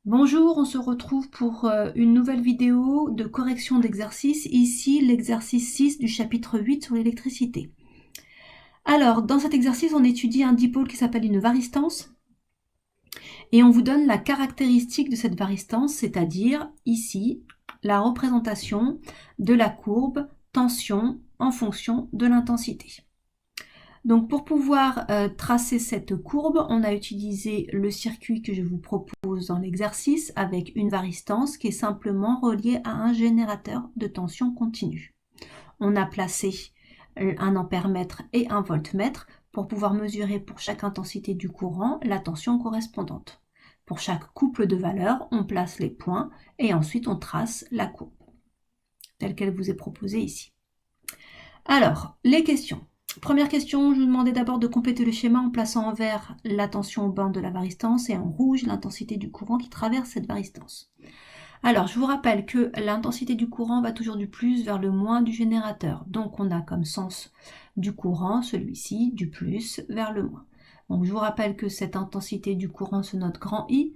Bonjour, on se retrouve pour une nouvelle vidéo de correction d'exercice. Ici, l'exercice 6 du chapitre 8 sur l'électricité. Alors, dans cet exercice, on étudie un dipôle qui s'appelle une varistance. Et on vous donne la caractéristique de cette varistance, c'est-à-dire ici, la représentation de la courbe tension en fonction de l'intensité. Donc pour pouvoir tracer cette courbe, on a utilisé le circuit que je vous propose dans l'exercice avec une varistance qui est simplement reliée à un générateur de tension continue. On a placé un ampèremètre et un voltmètre pour pouvoir mesurer pour chaque intensité du courant la tension correspondante. Pour chaque couple de valeurs, on place les points et ensuite on trace la courbe, telle qu'elle vous est proposée ici. Alors, les questions. Première question, je vous demandais d'abord de compléter le schéma en plaçant en vert la tension aux bornes de la varistance et en rouge l'intensité du courant qui traverse cette varistance. Alors, je vous rappelle que l'intensité du courant va toujours du plus vers le moins du générateur. Donc, on a comme sens du courant, celui-ci, du plus vers le moins. Donc, je vous rappelle que cette intensité du courant se note grand I.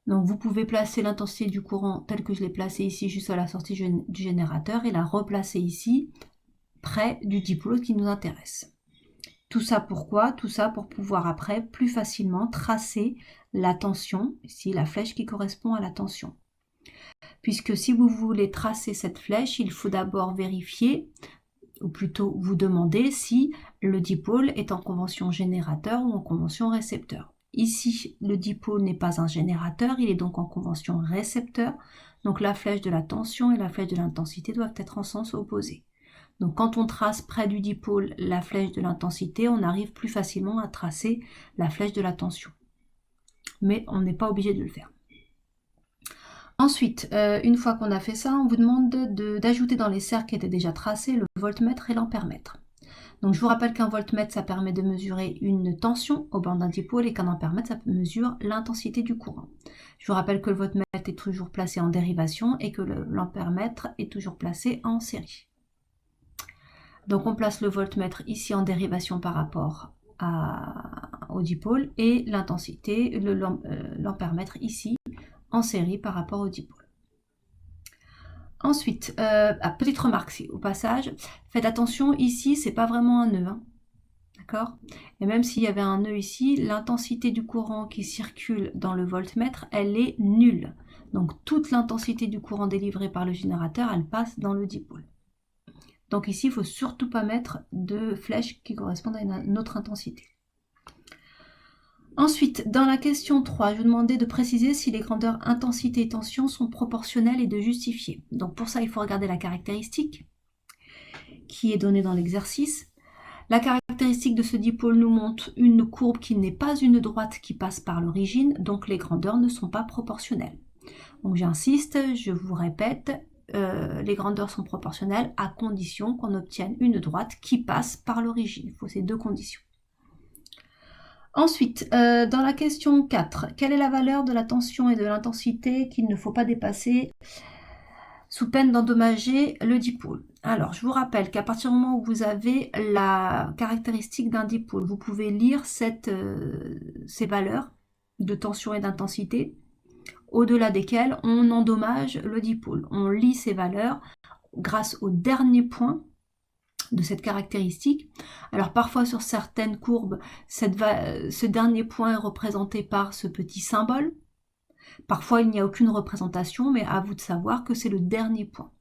Donc, vous pouvez placer l'intensité du courant telle que je l'ai placée ici juste à la sortie du générateur et la replacer ici près du dipôle qui nous intéresse. Tout ça pourquoi? Tout ça pour pouvoir après plus facilement tracer la tension, ici la flèche qui correspond à la tension. Puisque si vous voulez tracer cette flèche, il faut d'abord vérifier, ou plutôt vous demander si le dipôle est en convention générateur ou en convention récepteur. Ici, le dipôle n'est pas un générateur, il est donc en convention récepteur, donc la flèche de la tension et la flèche de l'intensité doivent être en sens opposé. Donc quand on trace près du dipôle la flèche de l'intensité, on arrive plus facilement à tracer la flèche de la tension. Mais on n'est pas obligé de le faire. Ensuite, une fois qu'on a fait ça, on vous demande d'ajouter dans les cercles qui étaient déjà tracés le voltmètre et l'ampèremètre. Donc je vous rappelle qu'un voltmètre, ça permet de mesurer une tension au bord d'un dipôle et qu'un ampèremètre, ça mesure l'intensité du courant. Je vous rappelle que le voltmètre est toujours placé en dérivation et que l'ampèremètre est toujours placé en série. Donc on place le voltmètre ici en dérivation par rapport au dipôle et l'intensité, l'ampèremètre ici en série par rapport au dipôle. Ensuite, petite remarque au passage, faites attention ici, c'est pas vraiment un nœud, hein, d'accord? Et même s'il y avait un nœud ici, l'intensité du courant qui circule dans le voltmètre, elle est nulle. Donc toute l'intensité du courant délivré par le générateur, elle passe dans le dipôle. Donc ici, il ne faut surtout pas mettre de flèches qui correspondent à une autre intensité. Ensuite, dans la question 3, je vous demandais de préciser si les grandeurs intensité et tension sont proportionnelles et de justifier. Donc pour ça, il faut regarder la caractéristique qui est donnée dans l'exercice. La caractéristique de ce dipôle nous montre une courbe qui n'est pas une droite qui passe par l'origine, donc les grandeurs ne sont pas proportionnelles. Donc j'insiste, je vous répète, les grandeurs sont proportionnelles à condition qu'on obtienne une droite qui passe par l'origine. Il faut ces deux conditions. Ensuite, dans la question 4, quelle est la valeur de la tension et de l'intensité qu'il ne faut pas dépasser sous peine d'endommager le dipôle? Alors, je vous rappelle qu'à partir du moment où vous avez la caractéristique d'un dipôle, vous pouvez lire ces valeurs de tension et d'intensité, au-delà desquelles on endommage le dipôle. On lit ces valeurs grâce au dernier point de cette caractéristique. Alors parfois sur certaines courbes, ce dernier point est représenté par ce petit symbole. Parfois il n'y a aucune représentation, mais à vous de savoir que c'est le dernier point.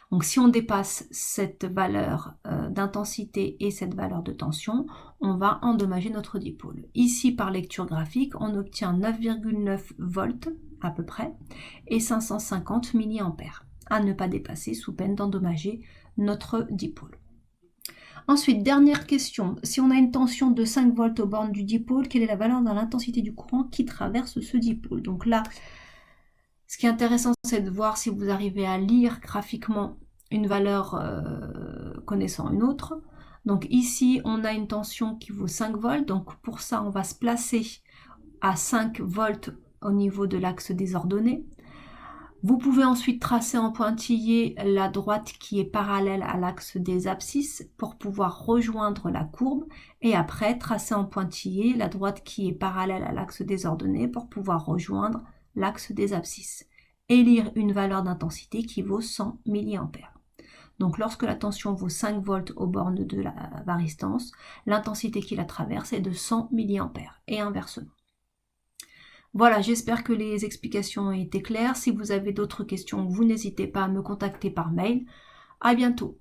Donc si on dépasse cette valeur d'intensité et cette valeur de tension, on va endommager notre dipôle. Ici, par lecture graphique, on obtient 9,9 volts à peu près et 550 mA à ne pas dépasser sous peine d'endommager notre dipôle. Ensuite, dernière question, si on a une tension de 5 volts aux bornes du dipôle, quelle est la valeur de l'intensité du courant qui traverse ce dipôle? Donc là, ce qui est intéressant, c'est de voir si vous arrivez à lire graphiquement une valeur connaissant une autre. Donc ici, on a une tension qui vaut 5 volts. Donc pour ça, on va se placer à 5 volts au niveau de l'axe des ordonnées. Vous pouvez ensuite tracer en pointillé la droite qui est parallèle à l'axe des abscisses pour pouvoir rejoindre la courbe et après tracer en pointillé la droite qui est parallèle à l'axe des ordonnées pour pouvoir rejoindre l'axe des abscisses, élire une valeur d'intensité qui vaut 100 mA. Donc lorsque la tension vaut 5 volts aux bornes de la varistance, l'intensité qui la traverse est de 100 mA et inversement. Voilà, j'espère que les explications ont été claires. Si vous avez d'autres questions, vous n'hésitez pas à me contacter par mail. À bientôt.